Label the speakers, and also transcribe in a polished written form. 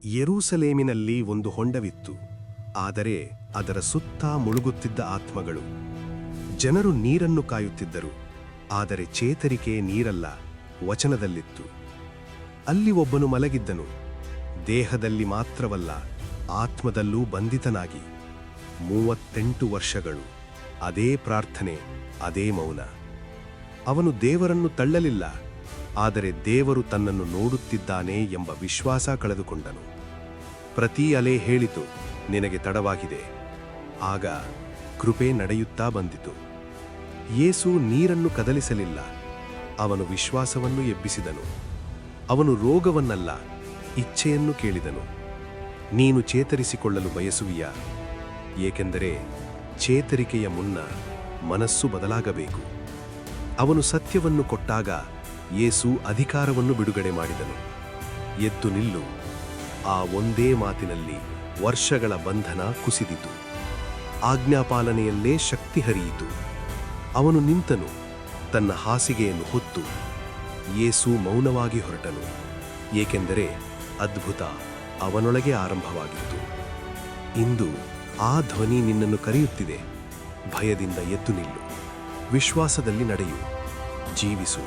Speaker 1: ಯೆರೂಸಲೇಮಿನಲ್ಲಿ ಒಂದು ಹೊಂಡವಿತ್ತು, ಆದರೆ ಅದರ ಸುತ್ತ ಮುಳುಗುತ್ತಿದ್ದ ಆತ್ಮಗಳು. ಜನರು ನೀರನ್ನು ಕಾಯುತ್ತಿದ್ದರು, ಆದರೆ ಚೇತರಿಕೆ ನೀರಲ್ಲ, ವಚನದಲ್ಲಿತ್ತು. ಅಲ್ಲಿ ಒಬ್ಬನು ಮಲಗಿದ್ದನು, ದೇಹದಲ್ಲಿ ಮಾತ್ರವಲ್ಲ, ಆತ್ಮದಲ್ಲೂ ಬಂಧಿತನಾಗಿ. 38 ವರ್ಷಗಳು ಅದೇ ಪ್ರಾರ್ಥನೆ, ಅದೇ ಮೌನ. ಅವನು ದೇವರನ್ನು ತಳ್ಳಲಿಲ್ಲ, ಆದರೆ ದೇವರು ತನ್ನನ್ನು ನೋಡುತ್ತಿದ್ದಾನೆ ಎಂಬ ವಿಶ್ವಾಸ ಕಳೆದುಕೊಂಡನು. ಪ್ರತಿ ಅಲೆ ಹೇಳಿತು, ನಿನಗೆ ತಡವಾಗಿದೆ. ಆಗ ಕೃಪೆ ನಡೆಯುತ್ತಾ ಬಂದಿತು. ಯೇಸು ನೀರನ್ನು ಕದಲಿಸಲಿಲ್ಲ, ಅವನು ವಿಶ್ವಾಸವನ್ನು ಎಬ್ಬಿಸಿದನು. ಅವನು ರೋಗವನ್ನಲ್ಲ, ಇಚ್ಛೆಯನ್ನು ಕೇಳಿದನು. ನೀನು ಚೇತರಿಸಿಕೊಳ್ಳಲು ಬಯಸುವಿಯಾ? ಏಕೆಂದರೆ ಚೇತರಿಕೆಯ ಮುನ್ನ ಮನಸ್ಸು ಬದಲಾಗಬೇಕು. ಅವನು ಸತ್ಯವನ್ನು ಕೊಟ್ಟಾಗ ಯೇಸು ಅಧಿಕಾರವನ್ನು ಬಿಡುಗಡೆ ಮಾಡಿದನು. ಎದ್ದು ನಿಲ್ಲು. ಆ ಒಂದೇ ಮಾತಿನಲ್ಲಿ ವರ್ಷಗಳ ಬಂಧನ ಕುಸಿದಿತು. ಆಜ್ಞಾಪಾಲನೆಯಲ್ಲೇ ಶಕ್ತಿ ಹರಿಯಿತು. ಅವನು ನಿಂತನು, ತನ್ನ ಹಾಸಿಗೆಯನ್ನು ಹೊತ್ತು. ಯೇಸು ಮೌನವಾಗಿ ಹೊರಟನು, ಏಕೆಂದರೆ ಅದ್ಭುತ ಅವನೊಳಗೆ ಆರಂಭವಾಗಿತ್ತು. ಇಂದು ಆ ಧ್ವನಿ ನಿನ್ನನ್ನು ಕರೆಯುತ್ತಿದೆ. ಭಯದಿಂದ ಎದ್ದು ನಿಲ್ಲು, ವಿಶ್ವಾಸದಲ್ಲಿ ನಡೆಯು, ಜೀವಿಸು.